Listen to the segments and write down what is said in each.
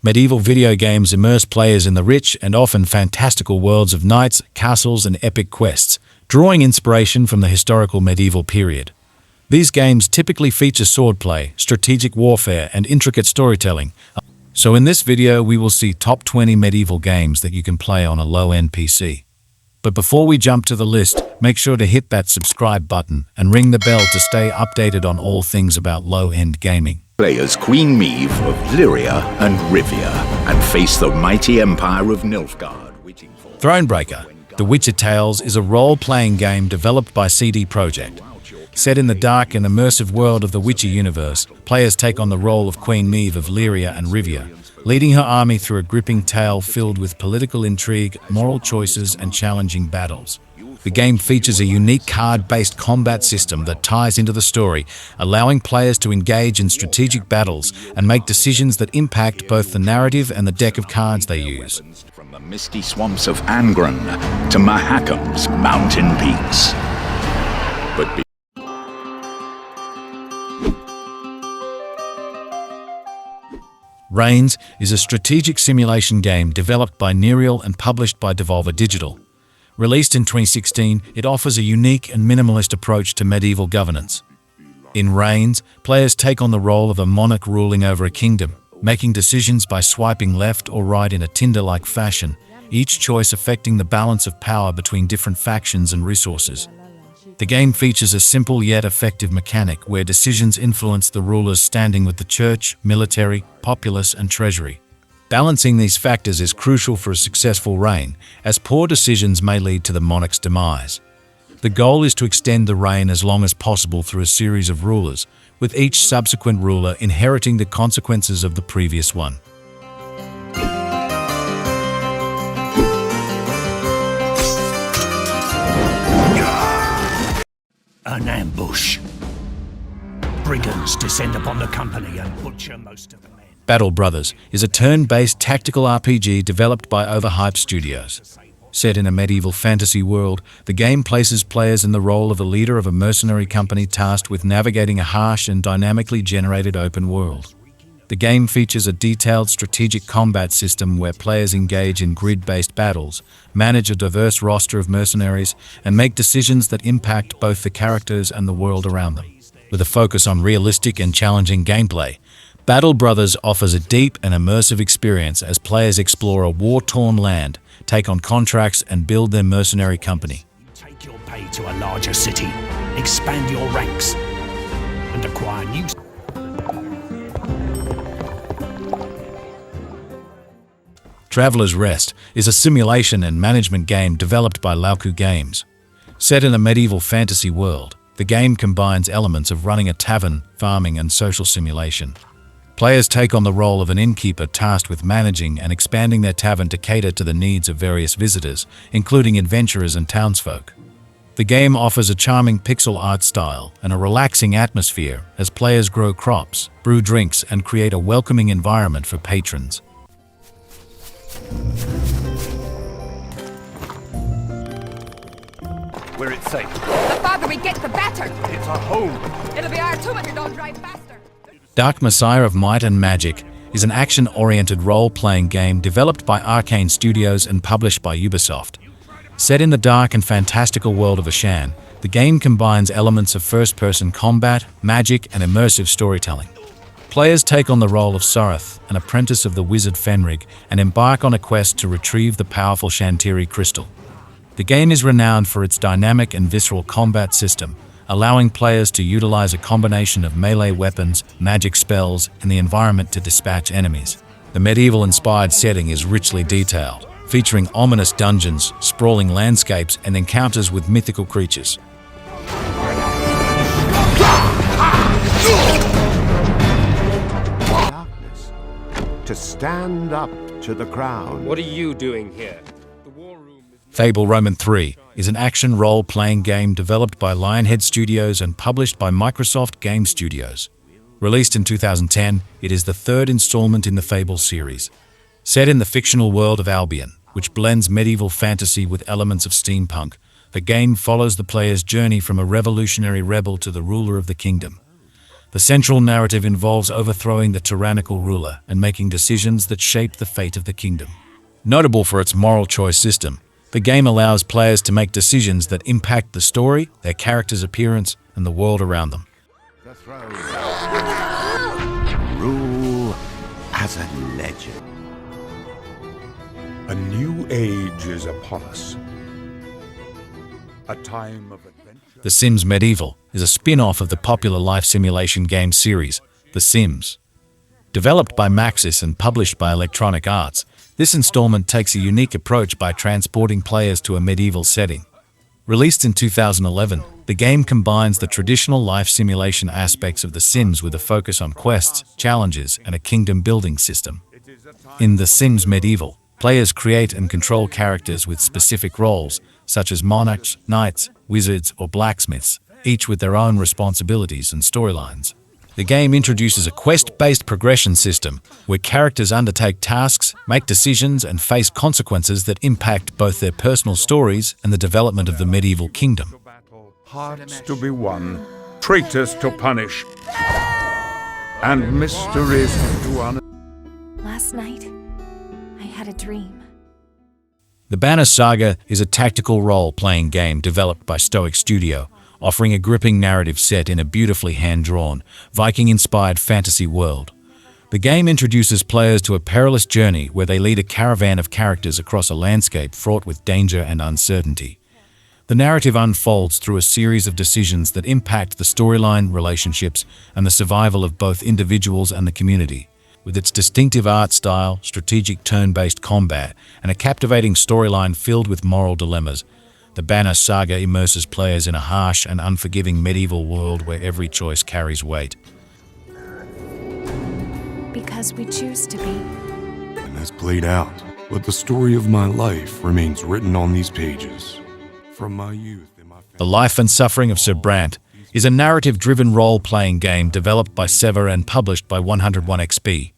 Medieval video games immerse players in the rich and often fantastical worlds of knights, castles, and epic quests, drawing inspiration from the historical medieval period. These games typically feature swordplay, strategic warfare, and intricate storytelling. So in this video, we will see top 20 medieval games that you can play on a low-end PC. But before we jump to the list, make sure to hit that subscribe button and ring the bell to stay updated on all things about low-end gaming. Play as Queen Maeve of Lyria and Rivia and face the mighty empire of Nilfgaard. Thronebreaker, The Witcher Tales is a role-playing game developed by CD Projekt. Set in the dark and immersive world of the Witcher universe, players take on the role of Queen Maeve of Lyria and Rivia, leading her army through a gripping tale filled with political intrigue, moral choices, and challenging battles. The game features a unique card-based combat system that ties into the story, allowing players to engage in strategic battles and make decisions that impact both the narrative and the deck of cards they use. From the misty swamps of Angren to Mahakam's mountain peaks. Reigns is a strategic simulation game developed by Nereal and published by Devolver Digital. Released in 2016, it offers a unique and minimalist approach to medieval governance. In Reigns, players take on the role of a monarch ruling over a kingdom, making decisions by swiping left or right in a Tinder-like fashion, each choice affecting the balance of power between different factions and resources. The game features a simple yet effective mechanic where decisions influence the ruler's standing with the church, military, populace, and treasury. Balancing these factors is crucial for a successful reign, as poor decisions may lead to the monarch's demise. The goal is to extend the reign as long as possible through a series of rulers, with each subsequent ruler inheriting the consequences of the previous one. An ambush. Brigands descend upon the company and butcher most of the men. Battle Brothers is a turn-based tactical RPG developed by Overhyped Studios. Set in a medieval fantasy world, the game places players in the role of a leader of a mercenary company tasked with navigating a harsh and dynamically generated open world. The game features a detailed strategic combat system where players engage in grid-based battles, manage a diverse roster of mercenaries, and make decisions that impact both the characters and the world around them. With a focus on realistic and challenging gameplay, Battle Brothers offers a deep and immersive experience as players explore a war-torn land, take on contracts, and build their mercenary company. Take your pay to a larger city, expand your ranks, and acquire new... Traveler's Rest is a simulation and management game developed by Lauku Games. Set in a medieval fantasy world, the game combines elements of running a tavern, farming, and social simulation. Players take on the role of an innkeeper tasked with managing and expanding their tavern to cater to the needs of various visitors, including adventurers and townsfolk. The game offers a charming pixel art style and a relaxing atmosphere as players grow crops, brew drinks, and create a welcoming environment for patrons. Where it's safe. The farther we get, the better. It's our home. It'll be our 200 don't drive faster. Dark Messiah of Might and Magic is an action-oriented role-playing game developed by Arcane Studios and published by Ubisoft. Set in the dark and fantastical world of Ashan, the game combines elements of first-person combat, magic, and immersive storytelling. Players take on the role of Sarath, an apprentice of the wizard Fenrig, and embark on a quest to retrieve the powerful Shantiri crystal. The game is renowned for its dynamic and visceral combat system, allowing players to utilize a combination of melee weapons, magic spells, and the environment to dispatch enemies. The medieval-inspired setting is richly detailed, featuring ominous dungeons, sprawling landscapes, and encounters with mythical creatures. To stand up to the crown. What are you doing here? Fable Roman 3 is an action role-playing game developed by Lionhead Studios and published by Microsoft Game Studios. Released in 2010, it is the third installment in the Fable series. Set in the fictional world of Albion, which blends medieval fantasy with elements of steampunk, the game follows the player's journey from a revolutionary rebel to the ruler of the kingdom. The central narrative involves overthrowing the tyrannical ruler and making decisions that shape the fate of the kingdom. Notable for its moral choice system, the game allows players to make decisions that impact the story, their character's appearance, and the world around them. The throne. Rule as a legend. A new age is upon us. A time of adventure. The Sims Medieval is a spin-off of the popular life simulation game series, The Sims. Developed by Maxis and published by Electronic Arts, this installment takes a unique approach by transporting players to a medieval setting. Released in 2011, the game combines the traditional life simulation aspects of The Sims with a focus on quests, challenges, and a kingdom-building system. In The Sims Medieval, players create and control characters with specific roles, such as monarchs, knights, wizards, or blacksmiths, each with their own responsibilities and storylines. The game introduces a quest-based progression system where characters undertake tasks, make decisions, and face consequences that impact both their personal stories and the development of the medieval kingdom. Hearts to be won, traitors to punish, and mysteries to honor. Last night, I had a dream. The Banner Saga is a tactical role-playing game developed by Stoic Studio, offering a gripping narrative set in a beautifully hand-drawn, Viking-inspired fantasy world. The game introduces players to a perilous journey where they lead a caravan of characters across a landscape fraught with danger and uncertainty. The narrative unfolds through a series of decisions that impact the storyline, relationships, and the survival of both individuals and the community. With its distinctive art style, strategic turn-based combat, and a captivating storyline filled with moral dilemmas, the Banner Saga immerses players in a harsh and unforgiving medieval world where every choice carries weight. Because we choose to be. And has played out, but the story of my life remains written on these pages. From my youth and my The Life and Suffering of Sir Brante is a narrative-driven role-playing game developed by Sever and published by 101XP.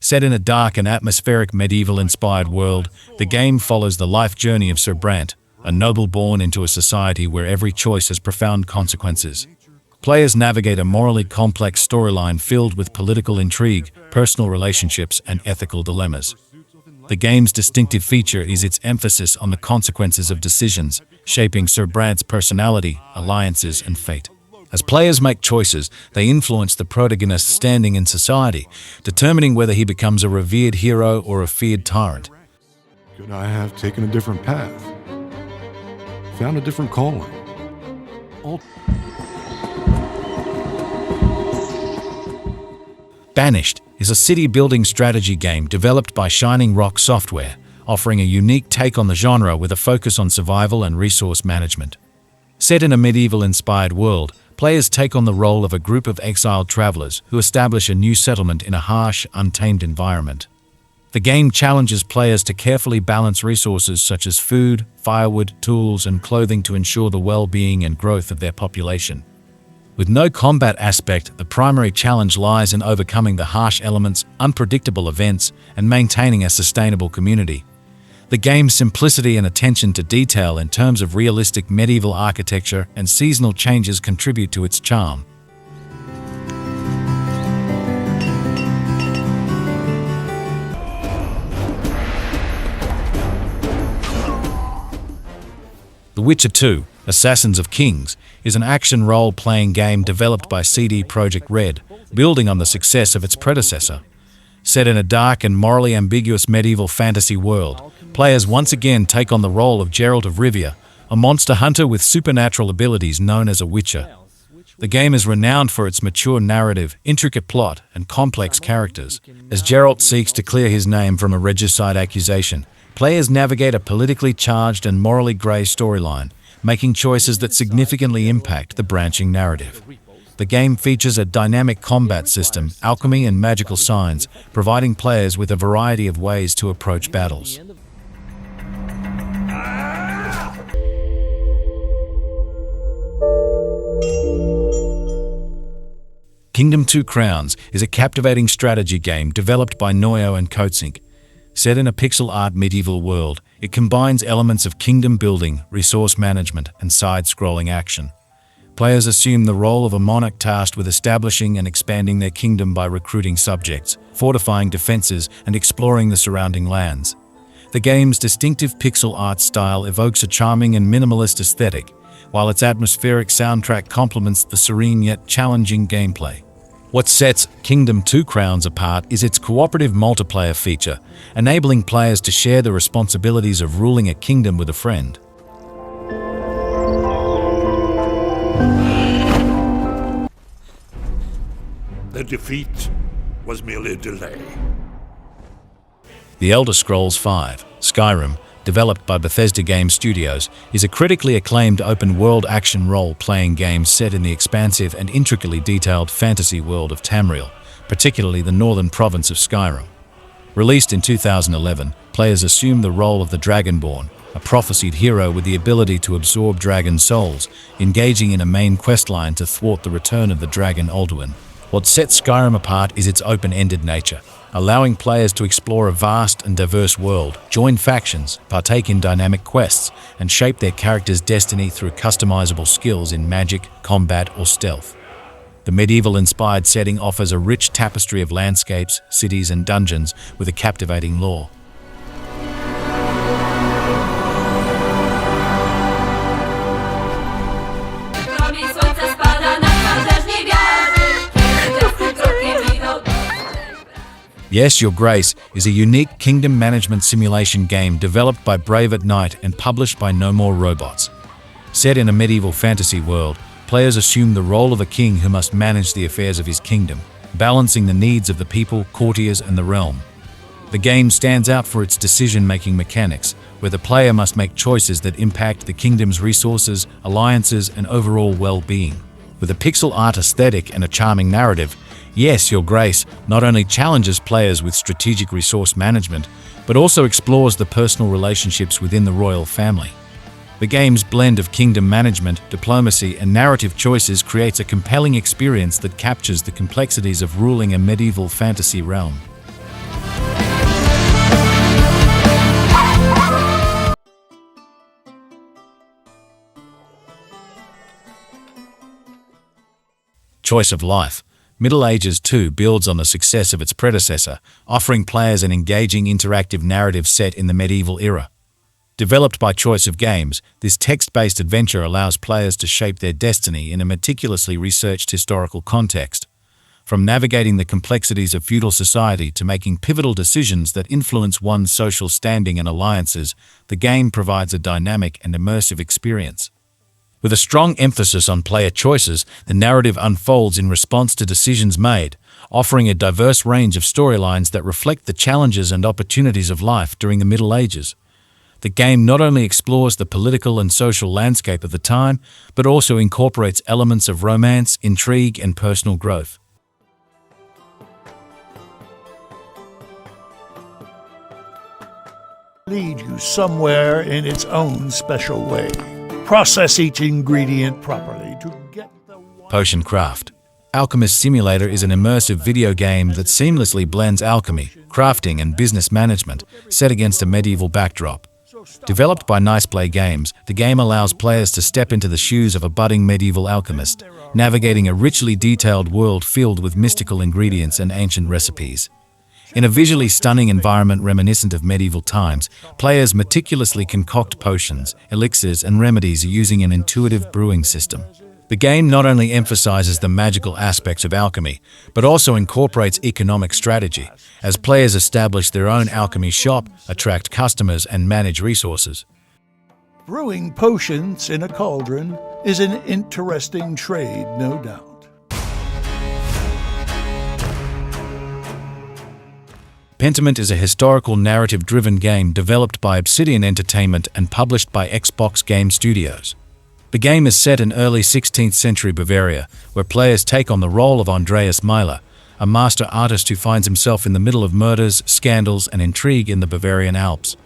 Set in a dark and atmospheric medieval-inspired world, the game follows the life journey of Sir Brante, a noble born into a society where every choice has profound consequences. Players navigate a morally complex storyline filled with political intrigue, personal relationships, and ethical dilemmas. The game's distinctive feature is its emphasis on the consequences of decisions, shaping Sir Brante's personality, alliances, and fate. As players make choices, they influence the protagonist's standing in society, determining whether he becomes a revered hero or a feared tyrant. Could I have taken a different path? Found a different calling? Banished is a city-building strategy game developed by Shining Rock Software, offering a unique take on the genre with a focus on survival and resource management. Set in a medieval-inspired world, players take on the role of a group of exiled travelers who establish a new settlement in a harsh, untamed environment. The game challenges players to carefully balance resources such as food, firewood, tools, and clothing to ensure the well-being and growth of their population. With no combat aspect, the primary challenge lies in overcoming the harsh elements, unpredictable events, and maintaining a sustainable community. The game's simplicity and attention to detail in terms of realistic medieval architecture and seasonal changes contribute to its charm. The Witcher 2, Assassins of Kings, is an action role-playing game developed by CD Projekt Red, building on the success of its predecessor. Set in a dark and morally ambiguous medieval fantasy world, players once again take on the role of Geralt of Rivia, a monster hunter with supernatural abilities known as a Witcher. The game is renowned for its mature narrative, intricate plot, and complex characters. As Geralt seeks to clear his name from a regicide accusation, players navigate a politically charged and morally grey storyline, making choices that significantly impact the branching narrative. The game features a dynamic combat system, alchemy, and magical signs, providing players with a variety of ways to approach battles. Kingdom 2 Crowns is a captivating strategy game developed by Noyo and Coatsink. Set in a pixel art medieval world, it combines elements of kingdom building, resource management, and side-scrolling action. Players assume the role of a monarch tasked with establishing and expanding their kingdom by recruiting subjects, fortifying defenses, and exploring the surrounding lands. The game's distinctive pixel art style evokes a charming and minimalist aesthetic, while its atmospheric soundtrack complements the serene yet challenging gameplay. What sets Kingdom 2 Crowns apart is its cooperative multiplayer feature, enabling players to share the responsibilities of ruling a kingdom with a friend. The defeat was merely a delay. The Elder Scrolls V: Skyrim, developed by Bethesda Game Studios, is a critically acclaimed open-world action role-playing game set in the expansive and intricately detailed fantasy world of Tamriel, particularly the northern province of Skyrim. Released in 2011, players assume the role of the Dragonborn, a prophesied hero with the ability to absorb dragon souls, engaging in a main questline to thwart the return of the dragon Alduin. What sets Skyrim apart is its open-ended nature, allowing players to explore a vast and diverse world, join factions, partake in dynamic quests, and shape their character's destiny through customizable skills in magic, combat, or stealth. The medieval-inspired setting offers a rich tapestry of landscapes, cities, and dungeons with a captivating lore. Yes, Your Grace is a unique kingdom management simulation game developed by Brave at Night and published by No More Robots. Set in a medieval fantasy world, players assume the role of a king who must manage the affairs of his kingdom, balancing the needs of the people, courtiers, and the realm. The game stands out for its decision-making mechanics, where the player must make choices that impact the kingdom's resources, alliances, and overall well-being. With a pixel art aesthetic and a charming narrative, Yes, Your Grace not only challenges players with strategic resource management, but also explores the personal relationships within the royal family. The game's blend of kingdom management, diplomacy, and narrative choices creates a compelling experience that captures the complexities of ruling a medieval fantasy realm. Choice of Life. Middle Ages 2 builds on the success of its predecessor, offering players an engaging interactive narrative set in the medieval era. Developed by Choice of Games, this text-based adventure allows players to shape their destiny in a meticulously researched historical context. From navigating the complexities of feudal society to making pivotal decisions that influence one's social standing and alliances, the game provides a dynamic and immersive experience. With a strong emphasis on player choices, the narrative unfolds in response to decisions made, offering a diverse range of storylines that reflect the challenges and opportunities of life during the Middle Ages. The game not only explores the political and social landscape of the time, but also incorporates elements of romance, intrigue, and personal growth. Lead you somewhere in its own special way. Process each ingredient properly to get the Potion Craft. Alchemist Simulator is an immersive video game that seamlessly blends alchemy, crafting, and business management, set against a medieval backdrop. Developed by Nice Play Games, the game allows players to step into the shoes of a budding medieval alchemist, navigating a richly detailed world filled with mystical ingredients and ancient recipes. In a visually stunning environment reminiscent of medieval times, players meticulously concoct potions, elixirs, and remedies using an intuitive brewing system. The game not only emphasizes the magical aspects of alchemy, but also incorporates economic strategy, as players establish their own alchemy shop, attract customers, and manage resources. brewing potions in a cauldron is an interesting trade, no doubt. Pentiment is a historical narrative-driven game developed by Obsidian Entertainment and published by Xbox Game Studios. The game is set in early 16th century Bavaria, where players take on the role of Andreas Myler, a master artist who finds himself in the middle of murders, scandals, and intrigue in the Bavarian Alps.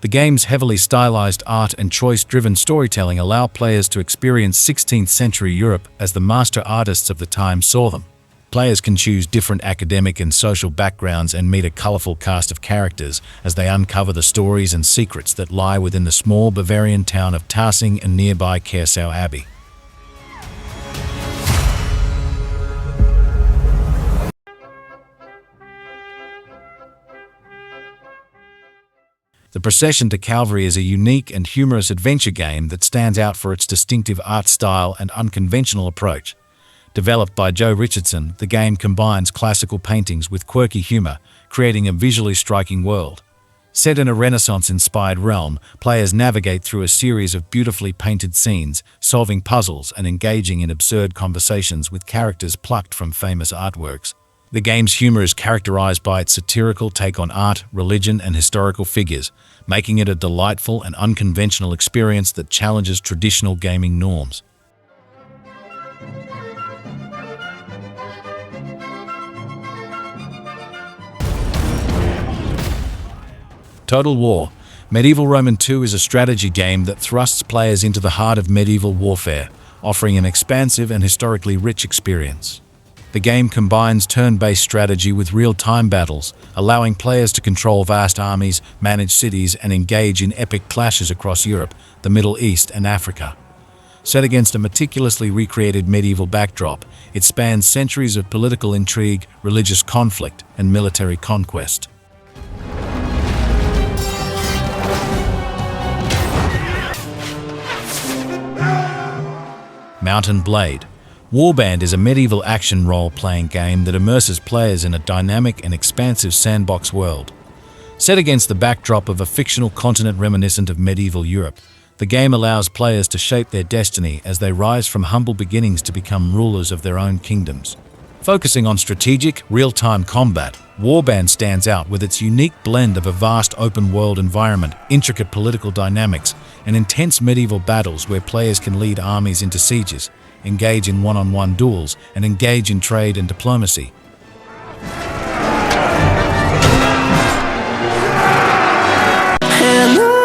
The game's heavily stylized art and choice-driven storytelling allow players to experience 16th century Europe as the master artists of the time saw them. Players can choose different academic and social backgrounds and meet a colorful cast of characters as they uncover the stories and secrets that lie within the small Bavarian town of Tarsing and nearby Kersau Abbey. The Procession to Calvary is a unique and humorous adventure game that stands out for its distinctive art style and unconventional approach. Developed by Joe Richardson, the game combines classical paintings with quirky humor, creating a visually striking world. Set in a Renaissance-inspired realm, players navigate through a series of beautifully painted scenes, solving puzzles and engaging in absurd conversations with characters plucked from famous artworks. The game's humor is characterized by its satirical take on art, religion, and historical figures, making it a delightful and unconventional experience that challenges traditional gaming norms. Total War. Medieval Roman II is a strategy game that thrusts players into the heart of medieval warfare, offering an expansive and historically rich experience. The game combines turn-based strategy with real-time battles, allowing players to control vast armies, manage cities, and engage in epic clashes across Europe, the Middle East, and Africa. Set against a meticulously recreated medieval backdrop, it spans centuries of political intrigue, religious conflict, and military conquest. Mount and Blade. Warband is a medieval action role-playing game that immerses players in a dynamic and expansive sandbox world. Set against the backdrop of a fictional continent reminiscent of medieval Europe, the game allows players to shape their destiny as they rise from humble beginnings to become rulers of their own kingdoms. Focusing on strategic, real-time combat, Warband stands out with its unique blend of a vast open-world environment, intricate political dynamics, and intense medieval battles where players can lead armies into sieges, engage in one-on-one duels, and engage in trade and diplomacy. And